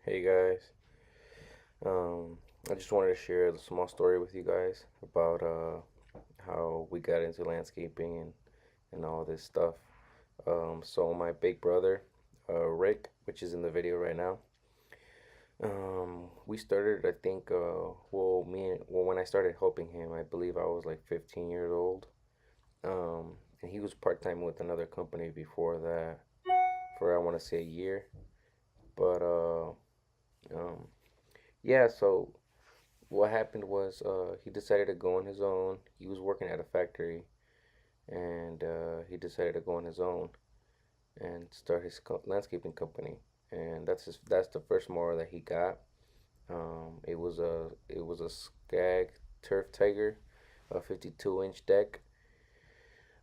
Hey guys, um, I just wanted to share a small story with you guys about how we got into landscaping and all this stuff. So my big brother, Rick, which is in the video right now, we started. I think, when I started helping him, I believe I was like 15 years old. And he was part time with another company before that for I want to say a year. But um, yeah, so what happened was he decided to go on his own. He was working at a factory, and he decided to go on his own and start his landscaping company. And that's the first mower that he got. It was a Skag Turf Tiger, a 52-inch deck.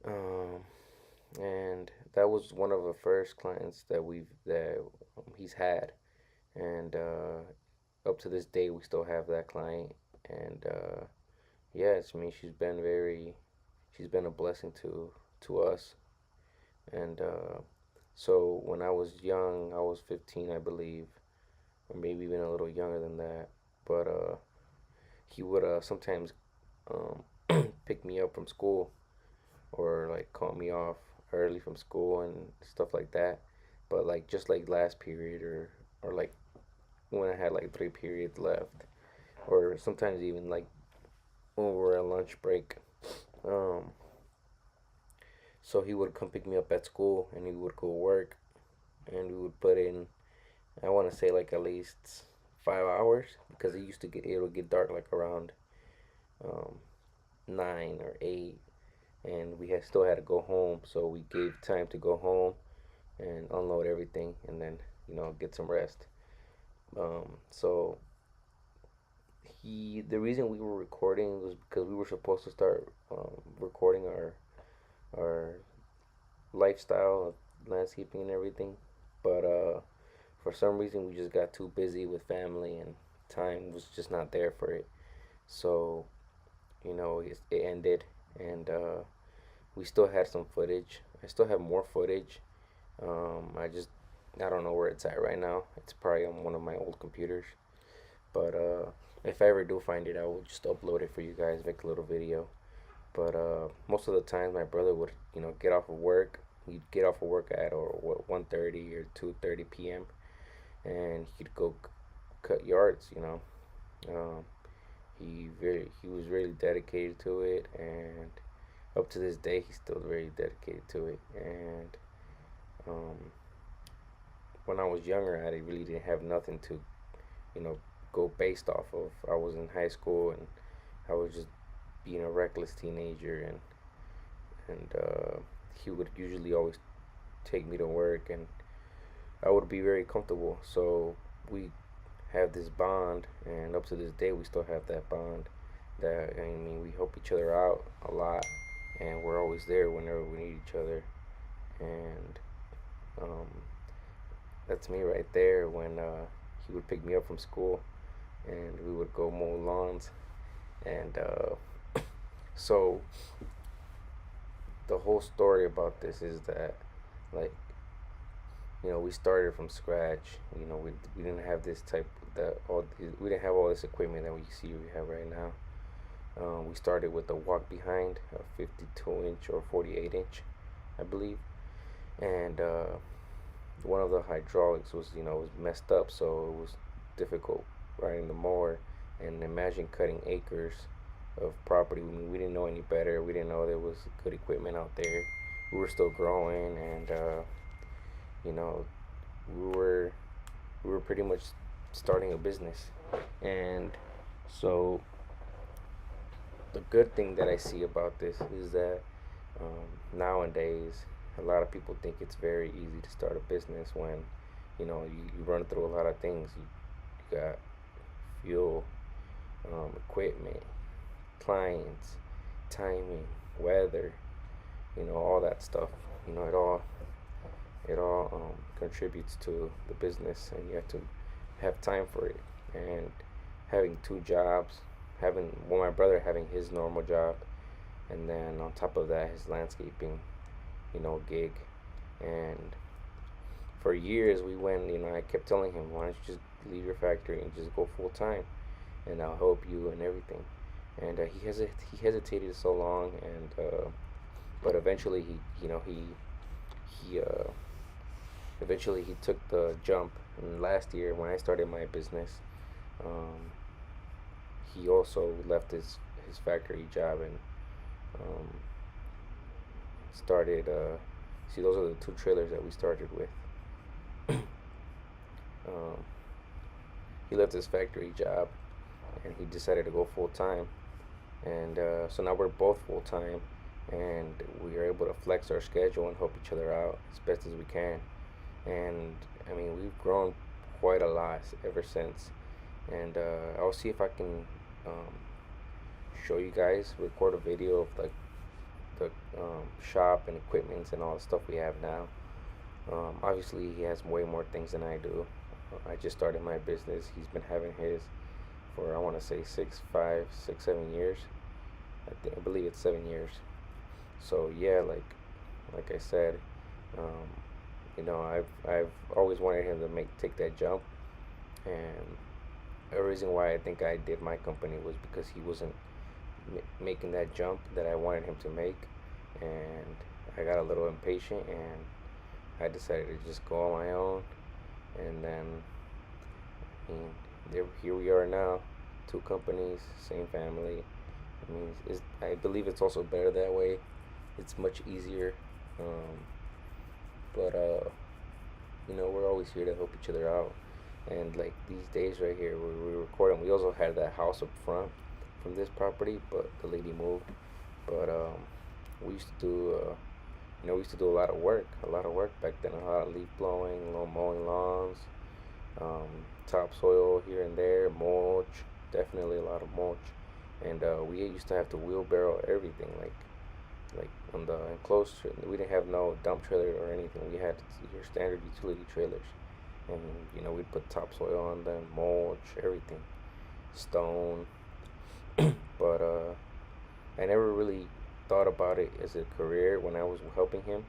Um, and that was one of the first clients that he's had. And up to this day, we still have that client. And yes, I mean she's been a blessing to us. And so when I was young, I was 15, I believe, or maybe even a little younger than that. But he would sometimes um, pick me up from school or like call me off early from school and stuff like that. But like just like last period or like when I had like 3 periods left, or sometimes even like when we were on lunch break. Um, So he would come pick me up at school and he would go work and we would put in, I want to say like at least 5 hours because it would get dark like around um, 9 or 8, and we still had to go home. So we gave time to go home and unload everything and then, get some rest. So the reason we were recording was because we were supposed to start recording our lifestyle of landscaping and everything. But for some reason, we just got too busy with family and time was just not there for it. So, it ended, and we still had some footage. I still have more footage. I don't know where it's at right now. It's probably on one of my old computers. But if I ever do find it, I will just upload it for you guys, make a little video. But most of the time, my brother would, get off of work. He'd get off of work at or what 1:30 or 2:30 p.m. and he'd go cut yards. Um, he was really dedicated to it, and up to this day, he's still very dedicated to it. And um, when I was younger, I really didn't have nothing to, you know, go based off of. I was in high school, and I was just being a reckless teenager, and he would usually always take me to work, and I would be very comfortable. So we have this bond, and up to this day, we still have that bond. That I mean, we help each other out a lot, and we're always there whenever we need each other. And um, that's me right there when he would pick me up from school, and we would go mow lawns. And so the whole story about this is that, like, we started from scratch. We didn't have this type that all we didn't have all this equipment that we have right now. We started with a walk behind, a 52-inch or 48-inch, I believe, and one of the hydraulics was messed up, so it was difficult riding the mower. And imagine cutting acres of property. I mean, we didn't know any better. We didn't know there was good equipment out there. We were still growing, and you know, we were we were pretty much starting a business. And so the good thing that I see about this is that nowadays a lot of people think it's very easy to start a business when you run through a lot of things. You got fuel, equipment, clients, timing, weather, all that stuff. It all contributes to the business, and you have to have time for it. And having two jobs, having my brother having his normal job, and then on top of that his landscaping, gig. And for years we went, I kept telling him, why don't you just leave your factory and just go full time, and I'll help you and everything. And he hesitated so long, and but eventually he eventually he took the jump. And last year when I started my business, um, he also left his factory job and um, started. See, those are the two trailers that we started with. Um, he left his factory job and he decided to go full time. And so now we're both full time, and we are able to flex our schedule and help each other out as best as we can. And I mean, we've grown quite a lot ever since. And I'll see if I can um, show you guys, record a video of like the shop and equipments and all the stuff we have now. Obviously, he has way more things than I do. I just started my business. He's been having his for, I want to say, 7 years. I believe it's 7 years. So yeah, like I said, um, I've always wanted him to take that jump, and a reason why I think I did my company was because he wasn't making that jump that I wanted him to make, and I got a little impatient and I decided to just go on my own, and then here we are now, two companies, same family. I mean, I believe it's also better that way. It's much easier, um, but we're always here to help each other out. And like these days right here, we're recording. We also had that house up front from this property, but the lady moved. But we used to do, we used to do a lot of work back then. A lot of leaf blowing, a little mowing lawns, um, topsoil here and there, mulch, definitely a lot of mulch. And we used to have to wheelbarrow everything, like on the enclosed. We didn't have no dump trailer or anything. We had your standard utility trailers, and we'd put topsoil on them, mulch, everything, stone. But I never really thought about it as a career when I was helping him.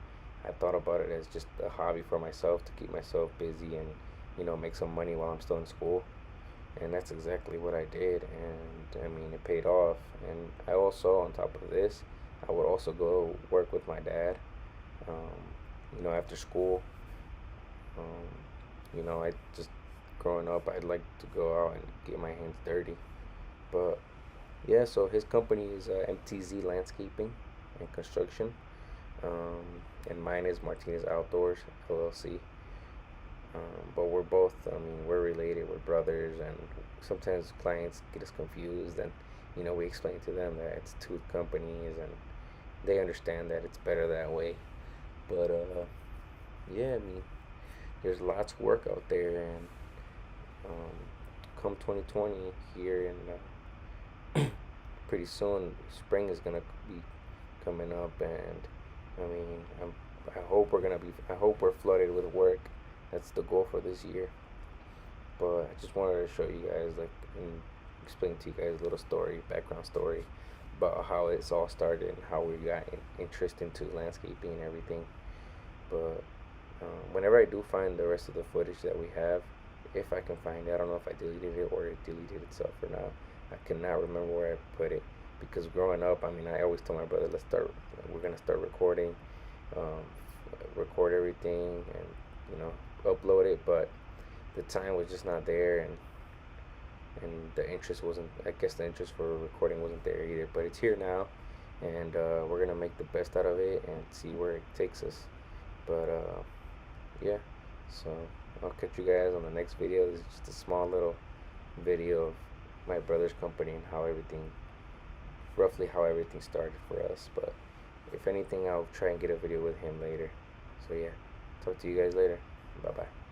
I thought about it as just a hobby for myself to keep myself busy and make some money while I'm still in school. And that's exactly what I did, and I mean, it paid off. And I also, on top of this, I would also go work with my dad, after school. I just, growing up, I'd like to go out and get my hands dirty. But yeah, so his company is MTZ Landscaping and Construction, um, and mine is Martinez Outdoors LLC. But we're both, I mean, we're related, we're brothers, and sometimes clients get us confused, and we explain to them that it's two companies, and they understand that it's better that way. But yeah, I mean, there's lots of work out there, and um, come 2020 here, and pretty soon spring is gonna be coming up, and I mean, I hope we're flooded with work. That's the goal for this year. But I just wanted to show you guys, and explain to you guys a little story, background story about how it's all started and how we got interest into landscaping and everything. But whenever I do find the rest of the footage that we have, if I can find it, I don't know if I deleted it or it deleted itself or not. I cannot remember where I put it, because growing up, I mean, I always told my brother, we're gonna start recording, um, record everything, and upload it, but the time was just not there, and the interest wasn't. I guess the interest for recording wasn't there either. But it's here now, and we're gonna make the best out of it and see where it takes us. But yeah, so I'll catch you guys on the next video. This is just a small little video of my brother's company and roughly how everything started for us. But if anything, I'll try and get a video with him later. So yeah, talk to you guys later. Bye bye.